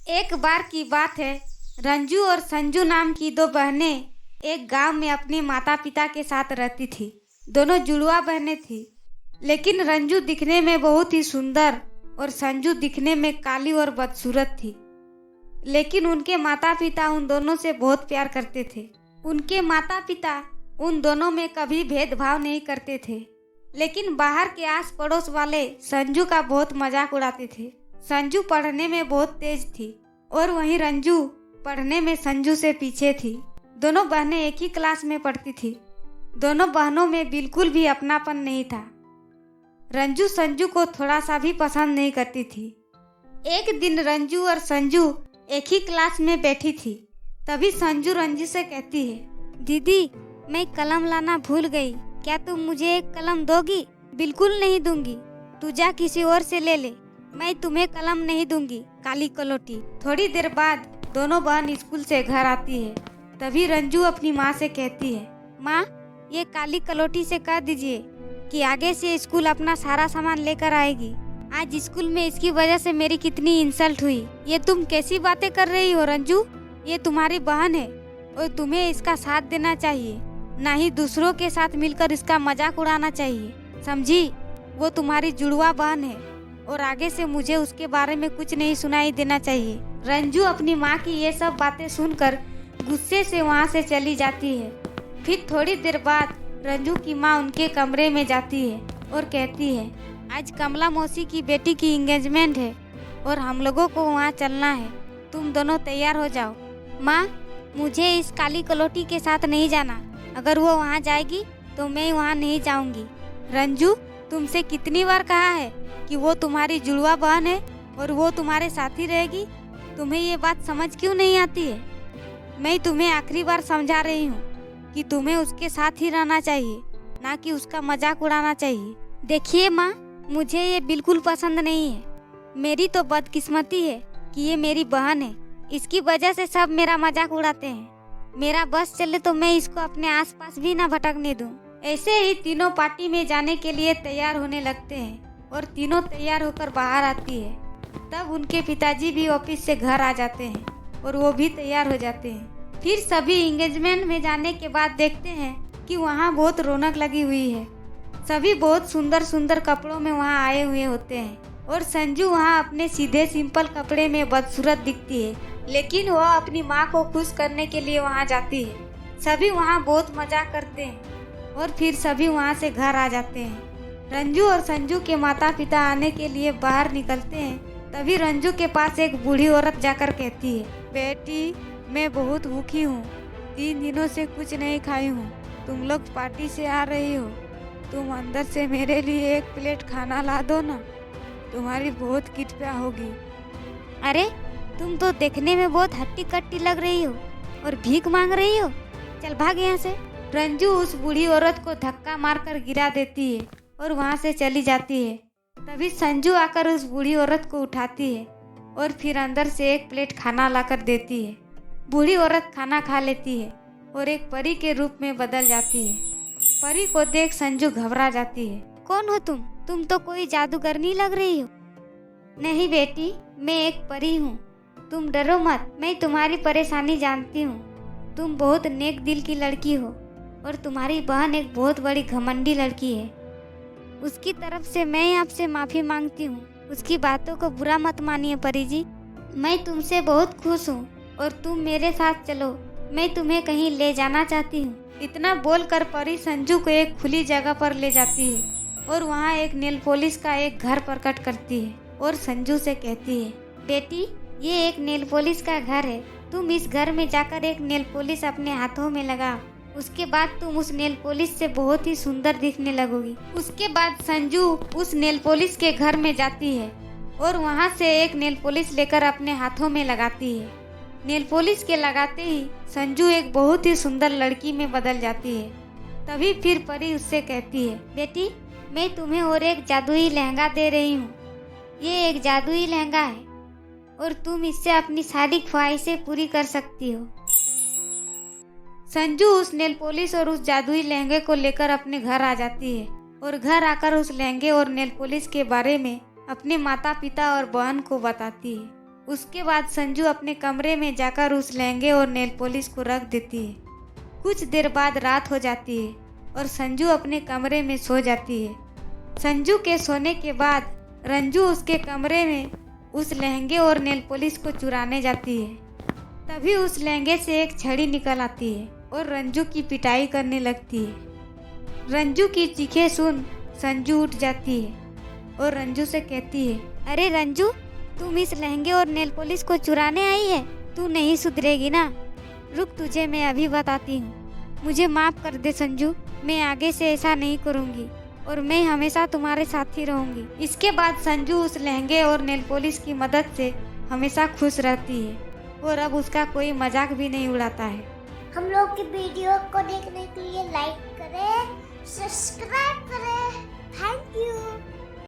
एक बार की बात है। रंजू और संजू नाम की दो बहनें एक गांव में अपने माता पिता के साथ रहती थी। दोनों जुड़वा बहनें थी, लेकिन रंजू दिखने में बहुत ही सुंदर और संजू दिखने में काली और बदसूरत थी। लेकिन उनके माता पिता उन दोनों से बहुत प्यार करते थे। उनके माता पिता उन दोनों में कभी भेदभाव नहीं करते थे, लेकिन बाहर के आस पड़ोस वाले संजू का बहुत मजाक उड़ाते थे। संजू पढ़ने में बहुत तेज थी और वहीं रंजू पढ़ने में संजू से पीछे थी। दोनों बहनें एक ही क्लास में पढ़ती थी। दोनों बहनों में बिल्कुल भी अपनापन नहीं था। रंजू संजू को थोड़ा सा भी पसंद नहीं करती थी। एक दिन रंजू और संजू एक ही क्लास में बैठी थी। तभी संजू रंजू से कहती है, दीदी मैं कलम लाना भूल गई, क्या तुम मुझे एक कलम दोगी? बिल्कुल नहीं दूंगी, तू जा किसी और से ले ले, मैं तुम्हें कलम नहीं दूंगी, काली कलोटी। थोड़ी देर बाद दोनों बहन स्कूल से घर आती है। तभी रंजू अपनी माँ से कहती है, माँ ये काली कलोटी से कह दीजिए कि आगे से स्कूल अपना सारा सामान लेकर आएगी। आज स्कूल में इसकी वजह से मेरी कितनी इंसल्ट हुई। ये तुम कैसी बातें कर रही हो रंजू? ये तुम्हारी बहन है और तुम्हें इसका साथ देना चाहिए, ना ही दूसरों के साथ मिलकर इसका मजाक उड़ाना चाहिए, समझी? वो तुम्हारी जुड़वा बहन है और आगे से मुझे उसके बारे में कुछ नहीं सुनाई देना चाहिए। रंजू अपनी माँ की ये सब बातें सुनकर गुस्से से वहाँ से चली जाती है। फिर थोड़ी देर बाद रंजू की माँ उनके कमरे में जाती है और कहती है, आज कमला मौसी की बेटी की एंगेजमेंट है और हम लोगों को वहाँ चलना है, तुम दोनों तैयार हो जाओ। माँ मुझे इस काली कलोटी के साथ नहीं जाना, अगर वो वहाँ जाएगी तो मैं वहाँ नहीं जाऊँगी। रंजू तुमसे कितनी बार कहा है कि वो तुम्हारी जुड़वा बहन है और वो तुम्हारे साथ ही रहेगी, तुम्हें ये बात समझ क्यों नहीं आती है? मैं तुम्हें आखिरी बार समझा रही हूँ कि तुम्हें उसके साथ ही रहना चाहिए, ना कि उसका मजाक उड़ाना चाहिए। देखिए माँ, मुझे ये बिल्कुल पसंद नहीं है। मेरी तो बदकिस्मती है कि ये मेरी बहन है, इसकी वजह से सब मेरा मजाक उड़ाते हैं। मेरा बस चले तो मैं इसको अपने आसपास भी ना भटकने दूं। ऐसे ही तीनों पार्टी में जाने के लिए तैयार होने लगते हैं और तीनों तैयार होकर बाहर आती है। तब उनके पिताजी भी ऑफिस से घर आ जाते हैं और वो भी तैयार हो जाते हैं। फिर सभी एंगेजमेंट में जाने के बाद देखते हैं कि वहाँ बहुत रौनक लगी हुई है। सभी बहुत सुंदर सुंदर कपड़ों में वहाँ आए हुए होते हैं और संजू वहाँ अपने सीधे सिंपल कपड़े में बदसूरत दिखती है, लेकिन वह अपनी माँ को खुश करने के लिए वहाँ जाती है। सभी वहाँ बहुत मजाक करते हैं और फिर सभी वहाँ से घर आ जाते हैं। रंजू और संजू के माता पिता आने के लिए बाहर निकलते हैं। तभी रंजू के पास एक बूढ़ी औरत जाकर कहती है, बेटी मैं बहुत भूखी हूँ, 3 दिनों से कुछ नहीं खाई हूँ। तुम लोग पार्टी से आ रही हो, तुम अंदर से मेरे लिए एक प्लेट खाना ला दो ना, तुम्हारी बहुत कृपया होगी। अरे तुम तो देखने में बहुत हट्टी कट्टी लग रही हो और भीख मांग रही हो, चल भाग यहाँ से। रंजू उस बूढ़ी औरत को धक्का मारकर गिरा देती है और वहाँ से चली जाती है। तभी संजू आकर उस बूढ़ी औरत को उठाती है और फिर अंदर से एक प्लेट खाना लाकर देती है। बूढ़ी औरत खाना खा लेती है और एक परी के रूप में बदल जाती है। परी को देख संजू घबरा जाती है। कौन हो तुम? तुम तो कोई जादूगरनी लग रही हो। नहीं बेटी, मैं एक परी हूँ, तुम डरो मत, मैं तुम्हारी परेशानी जानती हूँ। तुम बहुत नेक दिल की लड़की हो और तुम्हारी बहन एक बहुत बड़ी घमंडी लड़की है। उसकी तरफ से मैं आपसे माफ़ी मांगती हूँ। उसकी बातों को बुरा मत मानिए परी जी। मैं तुमसे बहुत खुश हूँ और तुम मेरे साथ चलो, मैं तुम्हें कहीं ले जाना चाहती हूँ। इतना बोलकर परी संजू को एक खुली जगह पर ले जाती है और वहाँ एक नेल पॉलिश का एक घर प्रकट करती है और संजू से कहती है, बेटी ये एक नेल पॉलिश का घर है, तुम इस घर में जाकर एक नेल पॉलिश अपने हाथों में लगाओ, उसके बाद तुम उस नेल पॉलिश से बहुत ही सुंदर दिखने लगोगी। उसके बाद संजू उस नेल पॉलिश के घर में जाती है और वहाँ से एक नेल पॉलिश लेकर अपने हाथों में लगाती है। नेल पॉलिश के लगाते ही संजू एक बहुत ही सुंदर लड़की में बदल जाती है। तभी फिर परी उससे कहती है, बेटी मैं तुम्हें और एक जादुई लहंगा दे रही हूँ। ये एक जादुई लहंगा है और तुम इससे अपनी सारी ख्वाहिशें पूरी कर सकती हो। संजू उस नेल पॉलिश और उस जादुई लहंगे को लेकर अपने घर आ जाती है और घर आकर उस लहंगे और नेल पॉलिश के बारे में अपने माता पिता और बहन को बताती है उसके बाद संजू अपने कमरे में जाकर उस लहंगे और नेल पॉलिश को रख देती है। कुछ देर बाद रात हो जाती है और संजू अपने कमरे में सो जाती है। संजू के सोने के बाद रंजू उसके कमरे में उस लहंगे और नेल पॉलिश को चुराने जाती है। तभी उस लहंगे से एक छड़ी निकल आती है और रंजू की पिटाई करने लगती है। रंजू की चीखें सुन संजू उठ जाती है और रंजू से कहती है, अरे रंजू, तुम इस लहंगे और नेल पॉलिश को चुराने आई है? तू नहीं सुधरेगी ना। रुक, तुझे मैं अभी बताती हूँ। मुझे माफ़ कर दे संजू, मैं आगे से ऐसा नहीं करूँगी और मैं हमेशा तुम्हारे साथ ही रहूँगी। इसके बाद संजू उस लहंगे और नेल पॉलिश की मदद से हमेशा खुश रहती है और अब उसका कोई मजाक भी नहीं उड़ाता है। हम लोग की वीडियो को देखने के लिए लाइक करें, सब्सक्राइब करें। Thank you.